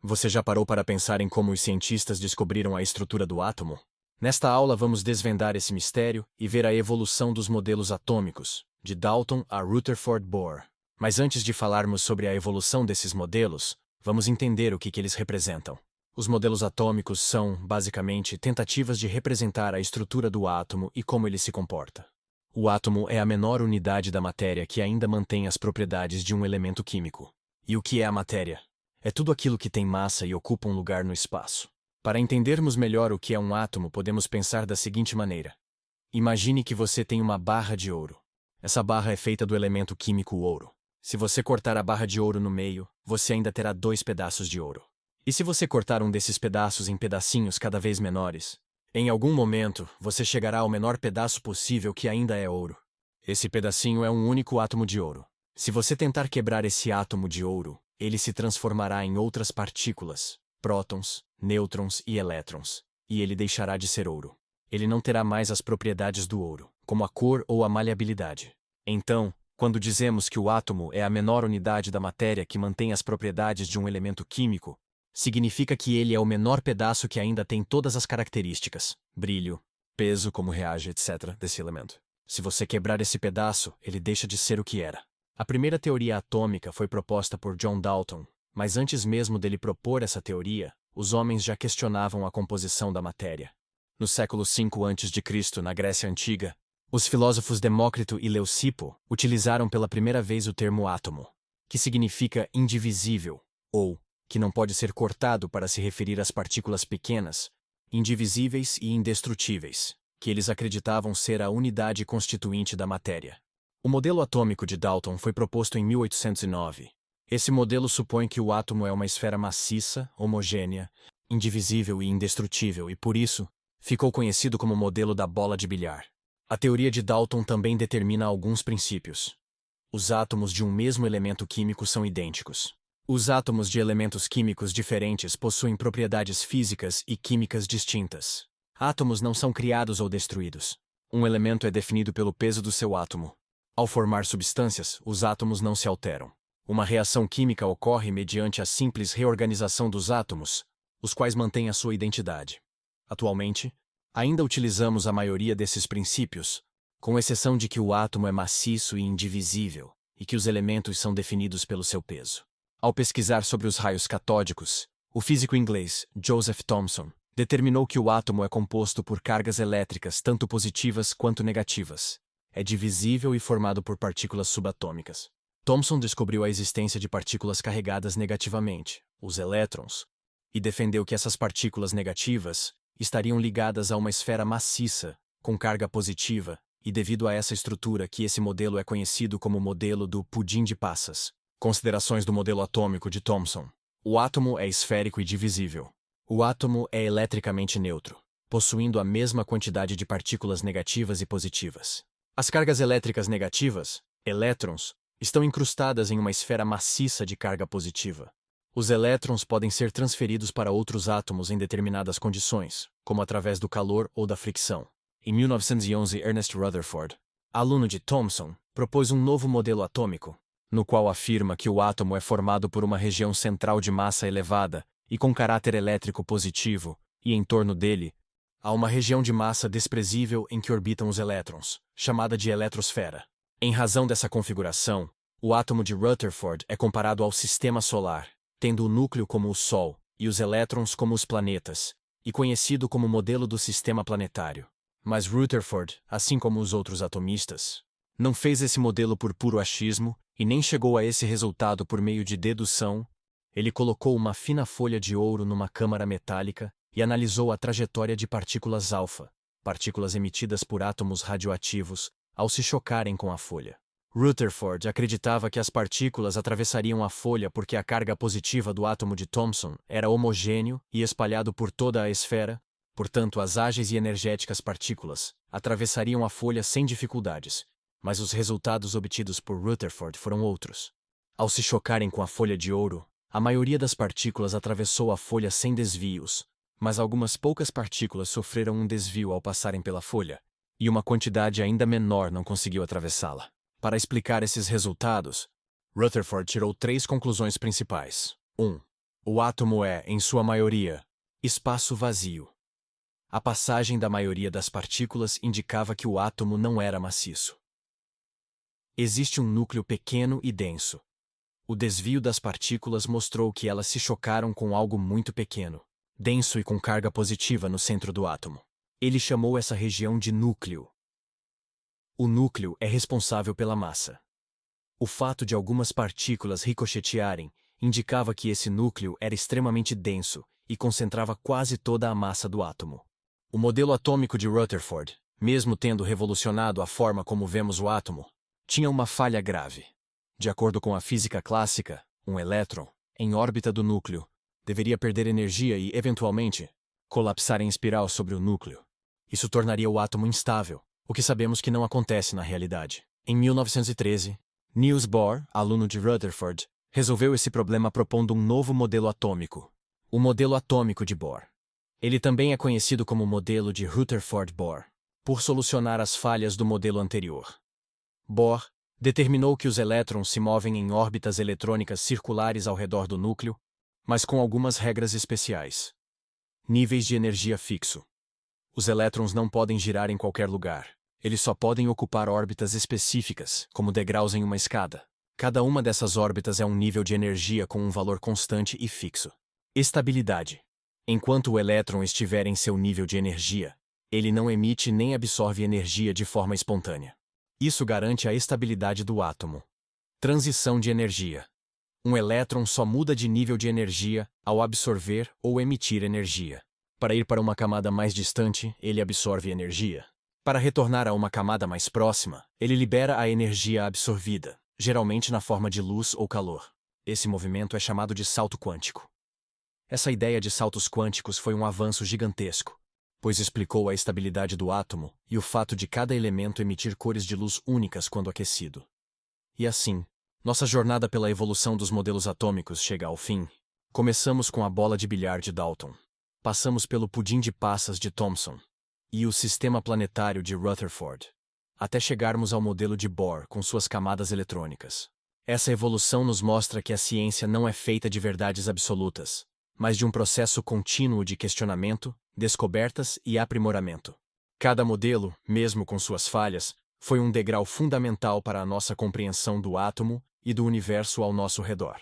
Você já parou para pensar em como os cientistas descobriram a estrutura do átomo? Nesta aula vamos desvendar esse mistério e ver a evolução dos modelos atômicos, de Dalton a Rutherford Bohr. Mas antes de falarmos sobre a evolução desses modelos, vamos entender o que eles representam. Os modelos atômicos são, basicamente, tentativas de representar a estrutura do átomo e como ele se comporta. O átomo é a menor unidade da matéria que ainda mantém as propriedades de um elemento químico. E o que é a matéria? É tudo aquilo que tem massa e ocupa um lugar no espaço. Para entendermos melhor o que é um átomo, podemos pensar da seguinte maneira. Imagine que você tem uma barra de ouro. Essa barra é feita do elemento químico ouro. Se você cortar a barra de ouro no meio, você ainda terá 2 pedaços de ouro. E se você cortar um desses pedaços em pedacinhos cada vez menores, em algum momento você chegará ao menor pedaço possível que ainda é ouro. Esse pedacinho é um único átomo de ouro. Se você tentar quebrar esse átomo de ouro, ele se transformará em outras partículas, prótons, nêutrons e elétrons, e ele deixará de ser ouro. Ele não terá mais as propriedades do ouro, como a cor ou a maleabilidade. Então, quando dizemos que o átomo é a menor unidade da matéria que mantém as propriedades de um elemento químico, significa que ele é o menor pedaço que ainda tem todas as características, brilho, peso, como reage, etc., desse elemento. Se você quebrar esse pedaço, ele deixa de ser o que era. A primeira teoria atômica foi proposta por John Dalton, mas antes mesmo dele propor essa teoria, os homens já questionavam a composição da matéria. No século V a.C., na Grécia Antiga, os filósofos Demócrito e Leucipo utilizaram pela primeira vez o termo átomo, que significa indivisível, ou que não pode ser cortado para se referir às partículas pequenas, indivisíveis e indestrutíveis, que eles acreditavam ser a unidade constituinte da matéria. O modelo atômico de Dalton foi proposto em 1809. Esse modelo supõe que o átomo é uma esfera maciça, homogênea, indivisível e indestrutível e, por isso, ficou conhecido como modelo da bola de bilhar. A teoria de Dalton também determina alguns princípios. Os átomos de um mesmo elemento químico são idênticos. Os átomos de elementos químicos diferentes possuem propriedades físicas e químicas distintas. Átomos não são criados ou destruídos. Um elemento é definido pelo peso do seu átomo. Ao formar substâncias, os átomos não se alteram. Uma reação química ocorre mediante a simples reorganização dos átomos, os quais mantêm a sua identidade. Atualmente, ainda utilizamos a maioria desses princípios, com exceção de que o átomo é maciço e indivisível, e que os elementos são definidos pelo seu peso. Ao pesquisar sobre os raios catódicos, o físico inglês Joseph Thomson determinou que o átomo é composto por cargas elétricas tanto positivas quanto negativas. É divisível e formado por partículas subatômicas. Thomson descobriu a existência de partículas carregadas negativamente, os elétrons, e defendeu que essas partículas negativas estariam ligadas a uma esfera maciça, com carga positiva, e devido a essa estrutura que esse modelo é conhecido como modelo do pudim de passas. Considerações do modelo atômico de Thomson. O átomo é esférico e divisível. O átomo é eletricamente neutro, possuindo a mesma quantidade de partículas negativas e positivas. As cargas elétricas negativas, elétrons, estão incrustadas em uma esfera maciça de carga positiva. Os elétrons podem ser transferidos para outros átomos em determinadas condições, como através do calor ou da fricção. Em 1911, Ernest Rutherford, aluno de Thomson, propôs um novo modelo atômico, no qual afirma que o átomo é formado por uma região central de massa elevada e com caráter elétrico positivo, e em torno dele, há uma região de massa desprezível em que orbitam os elétrons, chamada de eletrosfera. Em razão dessa configuração, o átomo de Rutherford é comparado ao sistema solar, tendo o núcleo como o Sol e os elétrons como os planetas, e conhecido como modelo do sistema planetário. Mas Rutherford, assim como os outros atomistas, não fez esse modelo por puro achismo e nem chegou a esse resultado por meio de dedução. Ele colocou uma fina folha de ouro numa câmara metálica e analisou a trajetória de partículas alfa, partículas emitidas por átomos radioativos, ao se chocarem com a folha. Rutherford acreditava que as partículas atravessariam a folha porque a carga positiva do átomo de Thomson era homogêneo e espalhado por toda a esfera, portanto as ágeis e energéticas partículas atravessariam a folha sem dificuldades, mas os resultados obtidos por Rutherford foram outros. Ao se chocarem com a folha de ouro, a maioria das partículas atravessou a folha sem desvios, mas algumas poucas partículas sofreram um desvio ao passarem pela folha, e uma quantidade ainda menor não conseguiu atravessá-la. Para explicar esses resultados, Rutherford tirou 3 conclusões principais. 1. O átomo é, em sua maioria, espaço vazio. A passagem da maioria das partículas indicava que o átomo não era maciço. Existe um núcleo pequeno e denso. O desvio das partículas mostrou que elas se chocaram com algo muito pequeno, denso e com carga positiva no centro do átomo. Ele chamou essa região de núcleo. O núcleo é responsável pela massa. O fato de algumas partículas ricochetearem indicava que esse núcleo era extremamente denso e concentrava quase toda a massa do átomo. O modelo atômico de Rutherford, mesmo tendo revolucionado a forma como vemos o átomo, tinha uma falha grave. De acordo com a física clássica, um elétron, em órbita do núcleo, deveria perder energia e, eventualmente, colapsar em espiral sobre o núcleo. Isso tornaria o átomo instável, o que sabemos que não acontece na realidade. Em 1913, Niels Bohr, aluno de Rutherford, resolveu esse problema propondo um novo modelo atômico, o modelo atômico de Bohr. Ele também é conhecido como modelo de Rutherford-Bohr, por solucionar as falhas do modelo anterior. Bohr determinou que os elétrons se movem em órbitas eletrônicas circulares ao redor do núcleo, mas com algumas regras especiais. Níveis de energia fixo. Os elétrons não podem girar em qualquer lugar. Eles só podem ocupar órbitas específicas, como degraus em uma escada. Cada uma dessas órbitas é um nível de energia com um valor constante e fixo. Estabilidade. Enquanto o elétron estiver em seu nível de energia, ele não emite nem absorve energia de forma espontânea. Isso garante a estabilidade do átomo. Transição de energia. Um elétron só muda de nível de energia ao absorver ou emitir energia. Para ir para uma camada mais distante, ele absorve energia. Para retornar a uma camada mais próxima, ele libera a energia absorvida, geralmente na forma de luz ou calor. Esse movimento é chamado de salto quântico. Essa ideia de saltos quânticos foi um avanço gigantesco, pois explicou a estabilidade do átomo e o fato de cada elemento emitir cores de luz únicas quando aquecido. E assim, nossa jornada pela evolução dos modelos atômicos chega ao fim. Começamos com a bola de bilhar de Dalton. Passamos pelo pudim de passas de Thomson e o sistema planetário de Rutherford, até chegarmos ao modelo de Bohr com suas camadas eletrônicas. Essa evolução nos mostra que a ciência não é feita de verdades absolutas, mas de um processo contínuo de questionamento, descobertas e aprimoramento. Cada modelo, mesmo com suas falhas, foi um degrau fundamental para a nossa compreensão do átomo e do universo ao nosso redor.